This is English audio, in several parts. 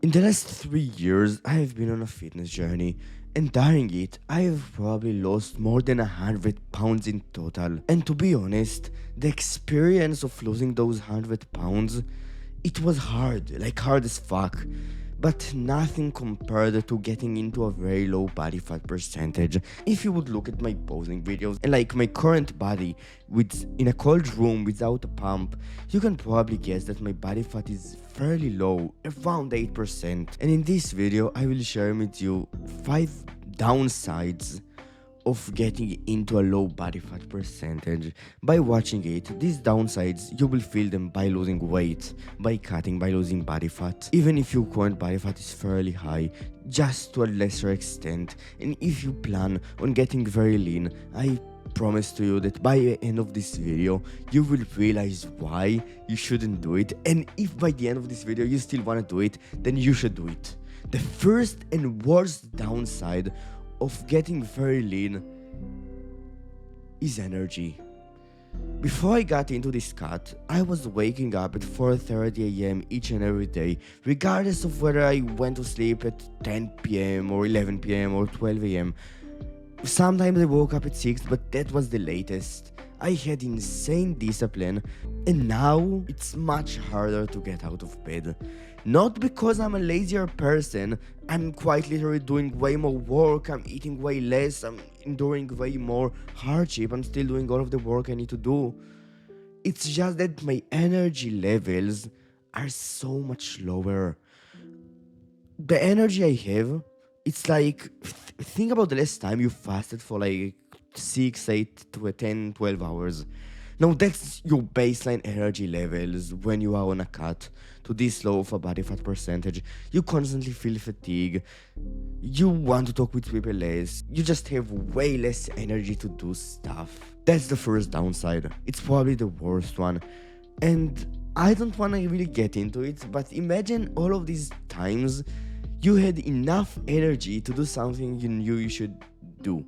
In the last 3 years, I have been on a fitness journey, and during it, I have probably lost more than 100 pounds in total. And to be honest, the experience of losing those 100 pounds, it was hard, like hard as fuck. But nothing compared to getting into a very low body fat percentage. If you would look at my posing videos and like my current body with in a cold room without a pump, you can probably guess that my body fat is fairly low, around 8%. And in this video, I will share with you 5 downsides of getting into a low body fat percentage. By watching it, these downsides, you will feel them by losing weight, by cutting, by losing body fat. Even if your current body fat is fairly high, just to a lesser extent. And if you plan on getting very lean, I promise to you that by the end of this video, you will realize why you shouldn't do it. And if by the end of this video you still want to do it, then you should do it. The first and worst downside of getting very lean is energy. Before I got into this cut, I was waking up at 4:30 a.m. each and every day, regardless of whether I went to sleep at 10 p.m. or 11 p.m. or 12 a.m. Sometimes I woke up at 6, but that was the latest. I had insane discipline, and now it's much harder to get out of bed. Not because I'm a lazier person, I'm quite literally doing way more work, I'm eating way less, I'm enduring way more hardship, I'm still doing all of the work I need to do. It's just that my energy levels are so much lower. The energy I have, it's like, think about the last time you fasted for like 6, 8 to 10, 12 hours. Now that's your baseline energy levels when you are on a cut to this low of a body fat percentage. You constantly feel fatigue, you want to talk with people less, you just have way less energy to do stuff. That's the first downside. It's probably the worst one. And I don't want to really get into it, but imagine all of these times you had enough energy to do something you knew you should do.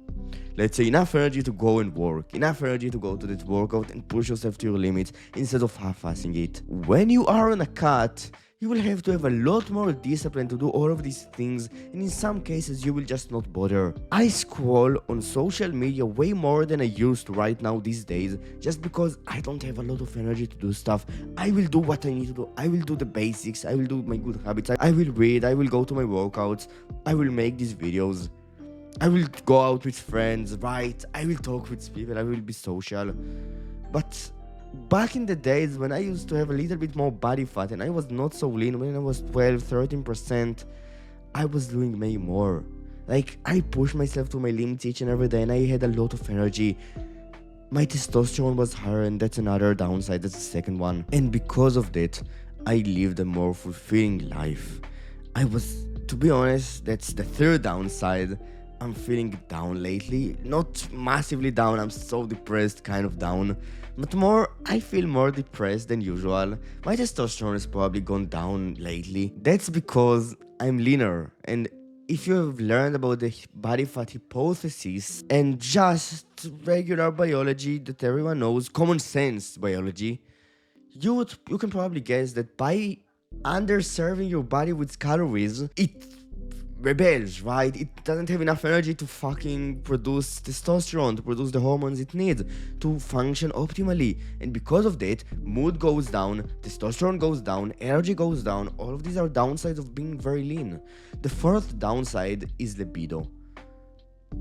Let's say enough energy to go and work, enough energy to go to that workout and push yourself to your limits instead of half-assing it. When you are on a cut, you will have to have a lot more discipline to do all of these things, and in some cases you will just not bother. I scroll on social media way more than I used to right now these days, just because I don't have a lot of energy to do stuff. I will do what I need to do, I will do the basics, I will do my good habits, I will read, I will go to my workouts, I will make these videos, I will go out with friends, right? I will talk with people, I will be social. But back in the days when I used to have a little bit more body fat and I was not so lean, when I was 12, 13%, I was doing way more. Like, I pushed myself to my limits each and every day and I had a lot of energy. My testosterone was higher, and that's another downside, that's the second one. And because of that, I lived a more fulfilling life. To be honest, that's the third downside. I'm feeling down lately. Not massively down, I'm so depressed, kind of down. But I feel more depressed than usual. My testosterone has probably gone down lately. That's because I'm leaner. And if you have learned about the body fat hypothesis and just regular biology that everyone knows, common sense biology, you can probably guess that by underserving your body with calories, it rebels, right? It doesn't have enough energy to fucking produce testosterone, to produce the hormones it needs to function optimally. And because of that, mood goes down, testosterone goes down, energy goes down. All of these are downsides of being very lean. The fourth downside is libido.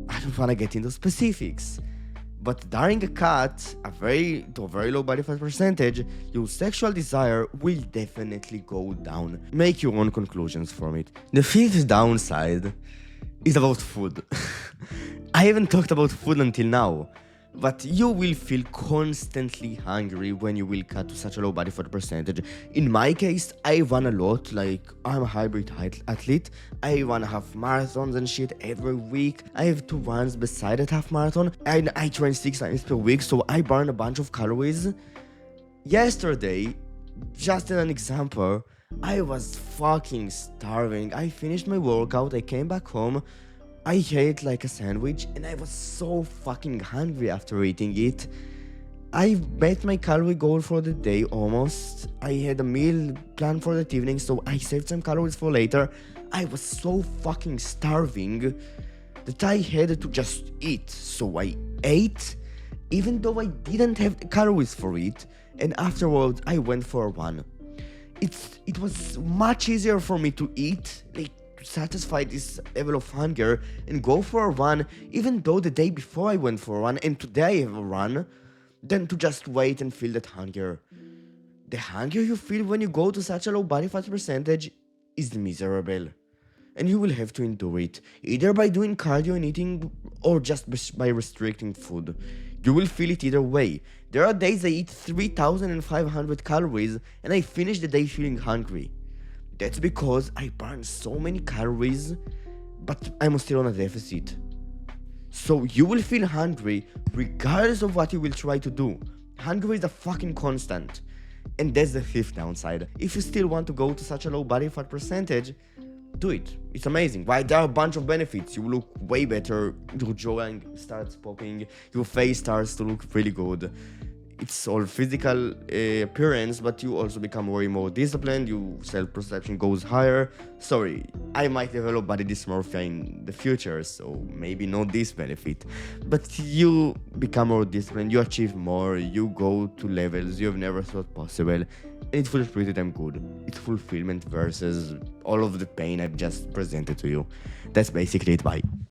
I don't want to get into specifics, but during a cut, to a very low body fat percentage, your sexual desire will definitely go down. Make your own conclusions from it. The fifth downside is about food. I haven't talked about food until now, but you will feel constantly hungry when you will cut to such a low body fat percentage. In my case, I run a lot, like I'm a hybrid athlete. I run half marathons and shit every week. I have 2 runs beside that half marathon, and I train 6 times per week, so I burn a bunch of calories. Yesterday, just as an example, I was fucking starving. I finished my workout, I came back home, I ate like a sandwich, and I was so fucking hungry after eating it. I met my calorie goal for the day almost. I had a meal planned for that evening, so I saved some calories for later. I was so fucking starving that I had to just eat. So I ate, even though I didn't have the calories for it, and afterwards I went for a run. It was much easier for me to eat, like to satisfy this level of hunger and go for a run, even though the day before I went for a run and today I have a run, than to just wait and feel that hunger. The hunger you feel when you go to such a low body fat percentage is miserable. And you will have to endure it, either by doing cardio and eating or just by restricting food. You will feel it either way. There are days I eat 3,500 calories and I finish the day feeling hungry. That's because I burn so many calories, but I'm still on a deficit. So you will feel hungry regardless of what you will try to do. Hunger is a fucking constant. And that's the fifth downside. If you still want to go to such a low body fat percentage, do it. It's amazing, right? There are a bunch of benefits. You look way better, your jawline starts popping, your face starts to look really good. It's all physical appearance, but you also become way more disciplined, your self-perception goes higher. Sorry, I might develop body dysmorphia in the future, so maybe not this benefit. But you become more disciplined, you achieve more, you go to levels you have never thought possible, and it feels pretty damn good. It's fulfillment versus all of the pain I've just presented to you. That's basically it, bye.